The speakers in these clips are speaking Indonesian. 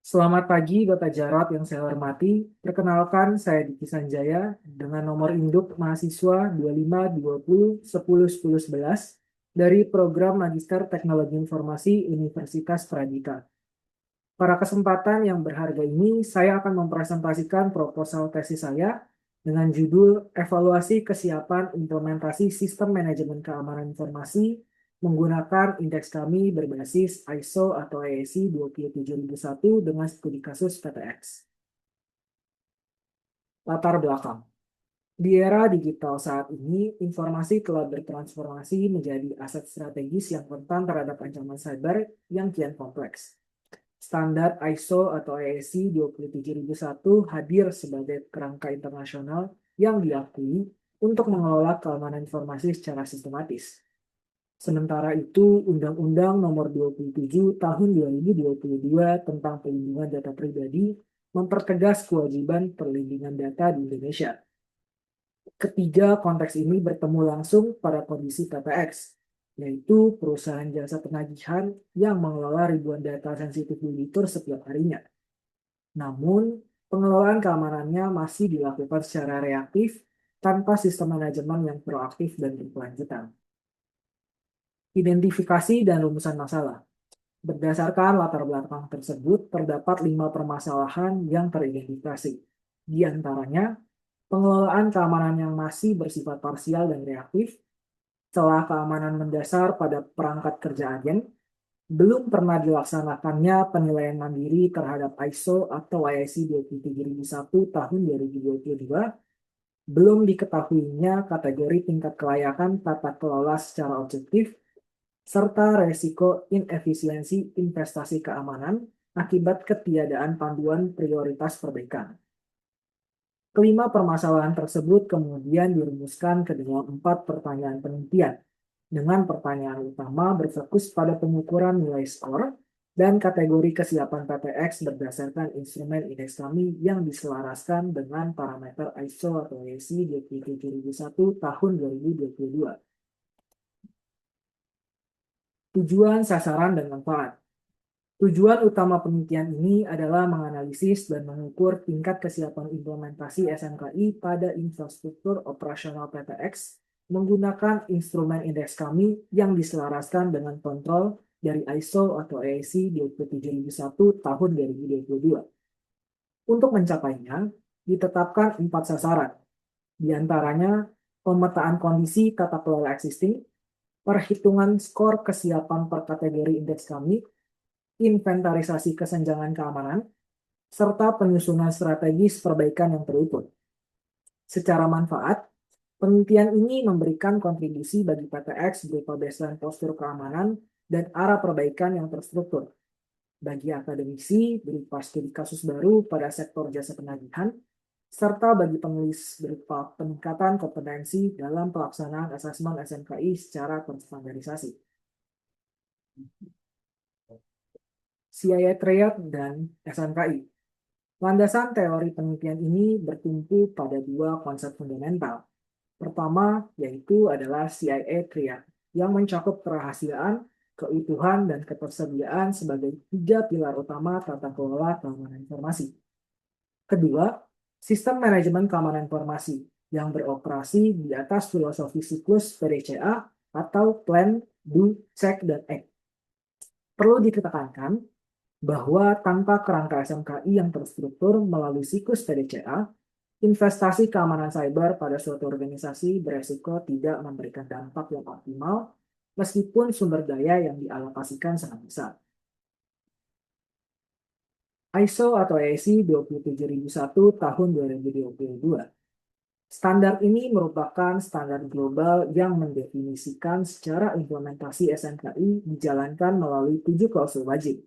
Selamat pagi Bapak Jarot yang saya hormati. Perkenalkan saya Diki Sanjaya dengan nomor induk mahasiswa 2520101011 dari Program Magister Teknologi Informasi Universitas Pradita. Pada kesempatan yang berharga ini, saya akan mempresentasikan proposal tesis saya dengan judul Evaluasi Kesiapan Implementasi Sistem Manajemen Keamanan Informasi menggunakan indeks kami berbasis ISO atau IEC 27001 dengan studi kasus PTX. Latar belakang. Di era digital saat ini, informasi telah bertransformasi menjadi aset strategis yang rentan terhadap ancaman cyber yang kian kompleks. Standar ISO atau IEC 27001 hadir sebagai kerangka internasional yang diakui untuk mengelola keamanan informasi secara sistematis. Sementara itu, Undang-Undang Nomor 27 Tahun 2022 tentang Perlindungan Data Pribadi mempertegas kewajiban perlindungan data di Indonesia. Ketiga konteks ini bertemu langsung pada kondisi PPX, yaitu perusahaan jasa penagihan yang mengelola ribuan data sensitif debitur setiap harinya. Namun, pengelolaan keamanannya masih dilakukan secara reaktif tanpa sistem manajemen yang proaktif dan berkelanjutan. Identifikasi dan rumusan masalah. Berdasarkan latar belakang tersebut, terdapat 5 permasalahan yang teridentifikasi. Di antaranya, pengelolaan keamanan yang masih bersifat parsial dan reaktif, celah keamanan mendasar pada perangkat kerja agen, belum pernah dilaksanakannya penilaian mandiri terhadap ISO atau IEC 27001 tahun 2022, belum diketahuinya kategori tingkat kelayakan tata kelola secara objektif, serta resiko inefisiensi investasi keamanan akibat ketiadaan panduan prioritas perbaikan. Kelima permasalahan tersebut kemudian dirumuskan ke dalam 4 pertanyaan penelitian, dengan pertanyaan utama berfokus pada pengukuran nilai skor dan kategori kesiapan PTX berdasarkan instrumen indeks kami yang diselaraskan dengan parameter ISO atau IEC 27001 tahun 2022. Tujuan, sasaran, dan manfaat. Tujuan utama penelitian ini adalah menganalisis dan mengukur tingkat kesiapan implementasi SMKI pada infrastruktur operasional PTX menggunakan instrumen indeks kami yang diselaraskan dengan kontrol dari ISO atau IEC 27001 tahun 2022. Untuk mencapainya, ditetapkan 4 sasaran, di antaranya pemetaan kondisi tata kelola existing, perhitungan skor kesiapan per kategori indeks kami, inventarisasi kesenjangan keamanan, serta penyusunan strategis perbaikan yang terukur. Secara manfaat, penelitian ini memberikan kontribusi bagi PTX berupa baseline postur keamanan dan arah perbaikan yang terstruktur. Bagi akademisi berupa studi kasus baru pada sektor jasa penagihan, serta bagi penulis berupa peningkatan kompetensi dalam pelaksanaan asesmen SMKI secara terstandarisasi. CIA Triad dan SMKI. Landasan teori penelitian ini bertumpu pada 2 konsep fundamental. Pertama, yaitu adalah CIA Triad, yang mencakup kerahasiaan, keutuhan, dan ketersediaan sebagai 3 pilar utama tata kelola keamanan informasi. Kedua, sistem manajemen keamanan informasi yang beroperasi di atas filosofi siklus PDCA atau Plan, Do, Check, dan Act. Perlu ditekankan bahwa tanpa kerangka SMKI yang terstruktur melalui siklus PDCA, investasi keamanan cyber pada suatu organisasi beresiko tidak memberikan dampak yang optimal meskipun sumber daya yang dialokasikan sangat besar. ISO atau IEC 27001 tahun 2022. Standar ini merupakan standar global yang mendefinisikan secara implementasi SMKI dijalankan melalui 7 klausul wajib.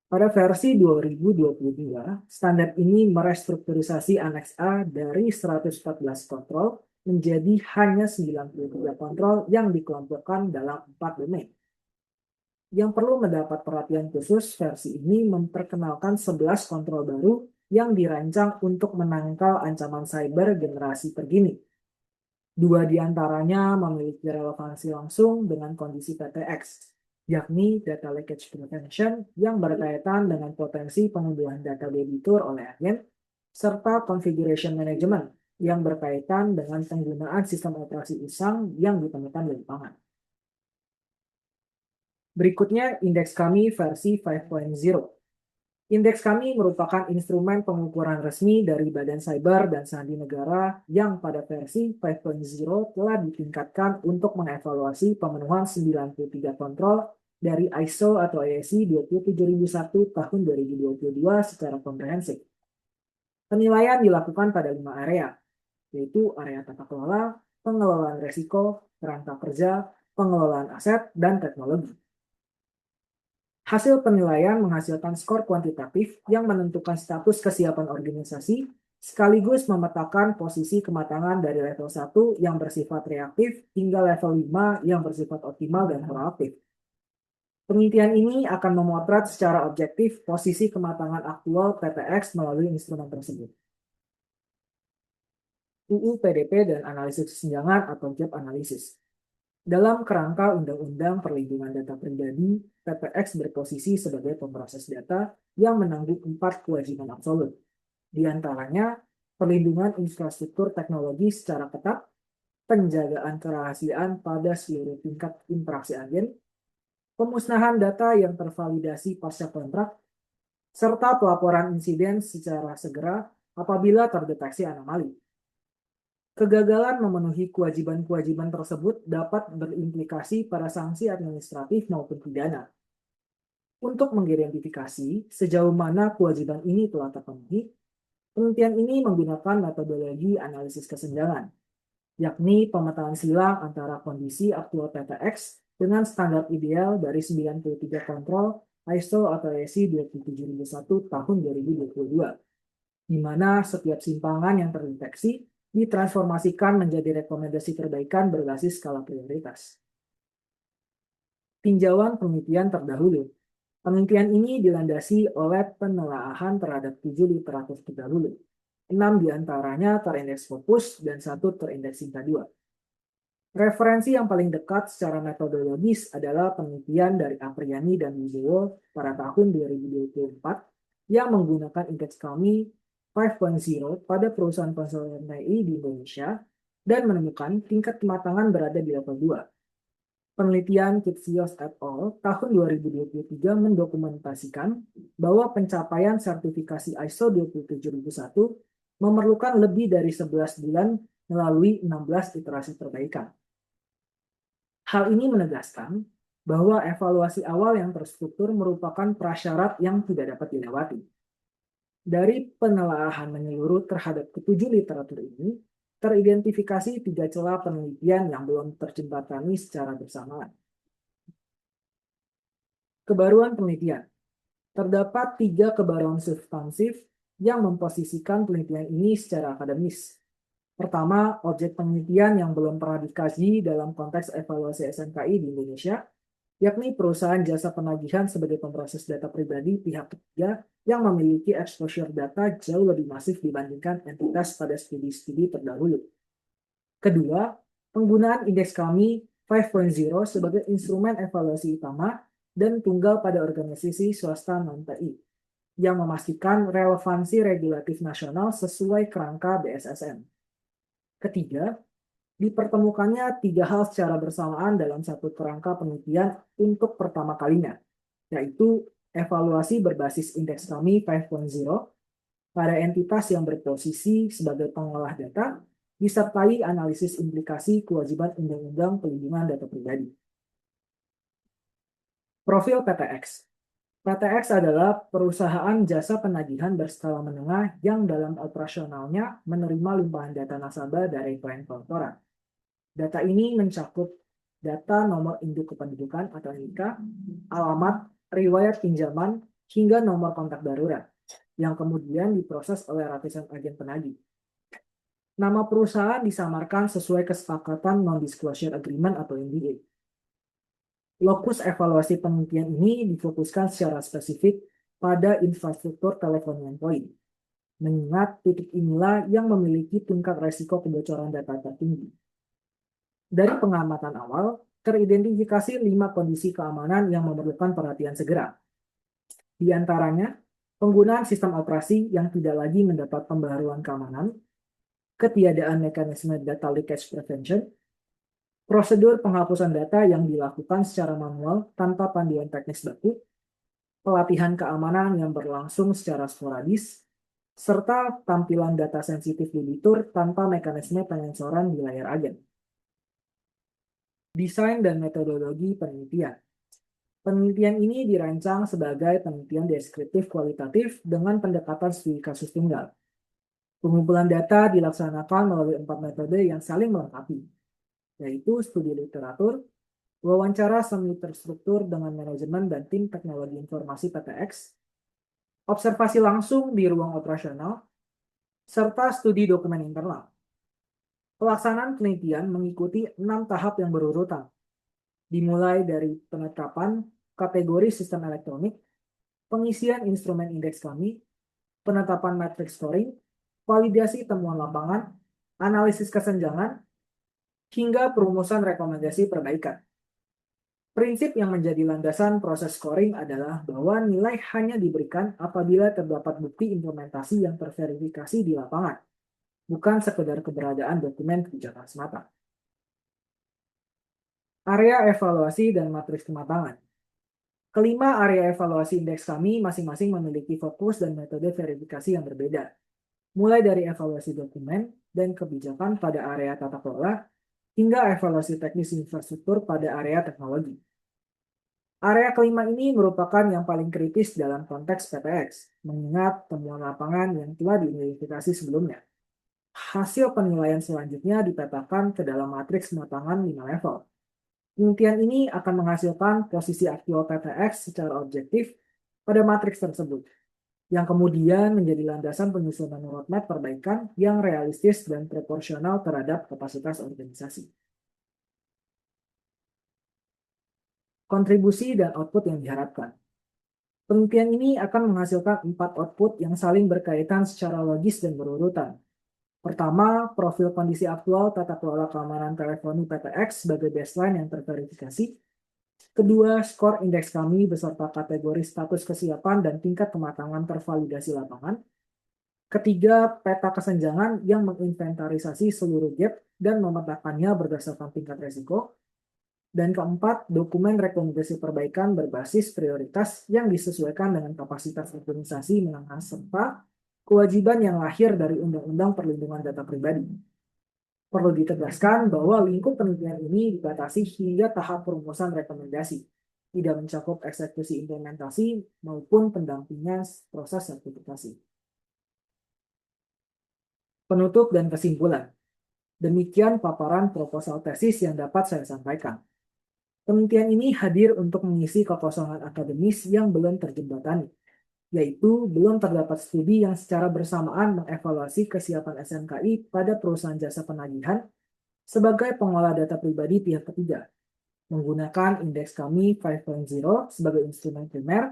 Pada versi 2022, standar ini merestrukturisasi Aneks A dari 114 kontrol menjadi hanya 93 kontrol yang dikelompokkan dalam 4 domain. Yang perlu mendapat perhatian khusus, versi ini memperkenalkan 11 kontrol baru yang dirancang untuk menangkal ancaman cyber generasi terkini. 2 di antaranya memiliki relevansi langsung dengan kondisi PTX, yakni data leakage prevention yang berkaitan dengan potensi pengunduhan data debitur oleh agen, serta configuration management yang berkaitan dengan penggunaan sistem operasi usang yang ditemukan di lapangan. Berikutnya, indeks kami versi 5.0. Indeks kami merupakan instrumen pengukuran resmi dari Badan Cyber dan Sandi Negara yang pada versi 5.0 telah ditingkatkan untuk mengevaluasi pemenuhan 93 kontrol dari ISO atau IEC 27001 tahun 2022 secara komprehensif. Penilaian dilakukan pada 5 area, yaitu area tata kelola, pengelolaan risiko, kerangka kerja, pengelolaan aset, dan teknologi. Hasil penilaian menghasilkan skor kuantitatif yang menentukan status kesiapan organisasi sekaligus memetakan posisi kematangan dari level 1 yang bersifat reaktif hingga level 5 yang bersifat optimal dan proaktif. Penelitian ini akan memotret secara objektif posisi kematangan aktual PTX melalui instrumen tersebut. UU PDP dan analisis kesenjangan atau gap analysis. Dalam kerangka Undang-Undang Perlindungan Data Pribadi, PPX berposisi sebagai pemroses data yang menanggung 4 kewajiban absolut. Di antaranya, perlindungan infrastruktur teknologi secara ketat, penjagaan kerahasiaan pada seluruh tingkat interaksi agen, pemusnahan data yang tervalidasi pasca kontrak, serta pelaporan insiden secara segera apabila terdeteksi anomali. Kegagalan memenuhi kewajiban-kewajiban tersebut dapat berimplikasi pada sanksi administratif maupun pidana. Untuk mengidentifikasi sejauh mana kewajiban ini telah terpenuhi, penelitian ini menggunakan metodologi analisis kesenjangan, yakni pemetaan silang antara kondisi aktual PTX dengan standar ideal dari 93 kontrol ISO atau IEC 27001 tahun 2022, di mana setiap simpangan yang terdeteksi ditransformasikan menjadi rekomendasi perbaikan berbasis skala prioritas. Tinjauan penelitian terdahulu. Penelitian ini dilandasi oleh penelaahan terhadap 7 literatur terdahulu. 6 diantaranya terindeks Scopus dan 1 terindeks Sinta 2. Referensi yang paling dekat secara metodologis adalah penelitian dari Apriani dan Wibowo pada tahun 2024 yang menggunakan indeks kami 5.0 pada perusahaan konsultan TI di Indonesia dan menemukan tingkat kematangan berada di level 2. Penelitian Kitsios et al. Tahun 2023 mendokumentasikan bahwa pencapaian sertifikasi ISO 27001 memerlukan lebih dari 11 bulan melalui 16 iterasi perbaikan. Hal ini menegaskan bahwa evaluasi awal yang terstruktur merupakan prasyarat yang tidak dapat dilewati. Dari penelaahan menyeluruh terhadap ketujuh literatur ini, teridentifikasi 3 celah penelitian yang belum terjembatani secara bersamaan. Kebaruan penelitian. Terdapat 3 kebaruan substansif yang memposisikan penelitian ini secara akademis. Pertama, objek penelitian yang belum pernah dikaji dalam konteks evaluasi SMKI di Indonesia, yakni perusahaan jasa penagihan sebagai pemroses data pribadi pihak ketiga yang memiliki exposure data jauh lebih masif dibandingkan entitas pada studi-studi terdahulu. Kedua, penggunaan indeks kami 5.0 sebagai instrumen evaluasi utama dan tunggal pada organisasi swasta non-TI, yang memastikan relevansi regulatif nasional sesuai kerangka BSSN. Ketiga, dipertemukannya 3 hal secara bersamaan dalam satu kerangka penelitian untuk pertama kalinya, yaitu evaluasi berbasis indeks kami 5.0 pada entitas yang berposisi sebagai pengolah data, disertai analisis implikasi kewajiban Undang-Undang Perlindungan Data Pribadi. Profil PTX. PTX adalah perusahaan jasa penagihan berskala menengah yang dalam operasionalnya menerima limpahan data nasabah dari klien korporat. Data ini mencakup data nomor induk kependudukan atau NIK, alamat, riwayat pinjaman, hingga nomor kontak darurat, yang kemudian diproses oleh ratusan agen penagih. Nama perusahaan disamarkan sesuai kesepakatan Non-Disclosure Agreement atau NDA. Lokus evaluasi penelitian ini difokuskan secara spesifik pada infrastruktur teleponi endpoint, mengingat titik inilah yang memiliki tingkat resiko kebocoran data tertinggi. Dari pengamatan awal, teridentifikasi 5 kondisi keamanan yang memerlukan perhatian segera. Di antaranya, penggunaan sistem operasi yang tidak lagi mendapat pembaharuan keamanan, ketiadaan mekanisme data leakage prevention, prosedur penghapusan data yang dilakukan secara manual tanpa panduan teknis baku, pelatihan keamanan yang berlangsung secara sporadis, serta tampilan data sensitif di fitur tanpa mekanisme penyensoran di layar agen. Desain dan metodologi penelitian. Penelitian ini dirancang sebagai penelitian deskriptif kualitatif dengan pendekatan studi kasus tunggal. Pengumpulan data dilaksanakan melalui 4 metode yang saling melengkapi, yaitu studi literatur, wawancara semi terstruktur dengan manajemen dan tim teknologi informasi PTX, observasi langsung di ruang operasional, serta studi dokumen internal. Pelaksanaan penelitian mengikuti 6 tahap yang berurutan, dimulai dari penetapan kategori sistem elektronik, pengisian instrumen indeks kami, penetapan matriks scoring, validasi temuan lapangan, analisis kesenjangan, hingga perumusan rekomendasi perbaikan. Prinsip yang menjadi landasan proses scoring adalah bahwa nilai hanya diberikan apabila terdapat bukti implementasi yang terverifikasi di lapangan, bukan sekedar keberadaan dokumen kebijakan semata. Area evaluasi dan matriks kematangan. Kelima area evaluasi indeks kami masing-masing memiliki fokus dan metode verifikasi yang berbeda, mulai dari evaluasi dokumen dan kebijakan pada area tata kelola, hingga evaluasi teknis infrastruktur pada area teknologi. Area kelima ini merupakan yang paling kritis dalam konteks PTX, mengingat temuan lapangan yang telah diidentifikasi sebelumnya. Hasil penilaian selanjutnya dipetakan ke dalam matriks kematangan 5 level. Penelitian ini akan menghasilkan posisi aktual PTX secara objektif pada matriks tersebut, yang kemudian menjadi landasan penyusunan roadmap perbaikan yang realistis dan proporsional terhadap kapasitas organisasi. Kontribusi dan output yang diharapkan. Penelitian ini akan menghasilkan 4 output yang saling berkaitan secara logis dan berurutan. Pertama, profil kondisi aktual tata kelola keamanan teleponi PTX sebagai baseline yang terverifikasi. Kedua, skor indeks kami beserta kategori status kesiapan dan tingkat kematangan tervalidasi lapangan. Ketiga, peta kesenjangan yang menginventarisasi seluruh gap dan memetakannya berdasarkan tingkat resiko. Dan keempat, dokumen rekomendasi perbaikan berbasis prioritas yang disesuaikan dengan kapasitas organisasi menengah serta kewajiban yang lahir dari Undang-Undang Perlindungan Data Pribadi. Perlu ditegaskan bahwa lingkup penelitian ini dibatasi hingga tahap perumusan rekomendasi, tidak mencakup eksekusi implementasi maupun pendampingan proses sertifikasi. Penutup dan kesimpulan. Demikian paparan proposal tesis yang dapat saya sampaikan. Penelitian ini hadir untuk mengisi kekosongan akademis yang belum terjembatani, yaitu belum terdapat studi yang secara bersamaan mengevaluasi kesiapan SMKI pada perusahaan jasa penagihan sebagai pengolah data pribadi pihak ketiga, menggunakan indeks kami 5.0 sebagai instrumen primer,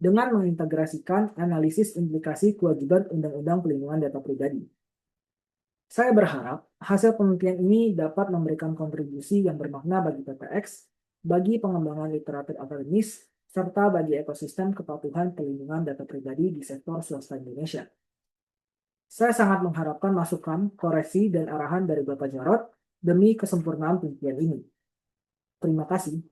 dengan mengintegrasikan analisis implikasi kewajiban Undang-Undang Perlindungan Data Pribadi. Saya berharap hasil penelitian ini dapat memberikan kontribusi yang bermakna bagi PTX, bagi pengembangan literatur akademis, serta bagi ekosistem kepatuhan perlindungan data pribadi di sektor swasta Indonesia. Saya sangat mengharapkan masukan, koreksi, dan arahan dari Bapak Jarod demi kesempurnaan penelitian ini. Terima kasih.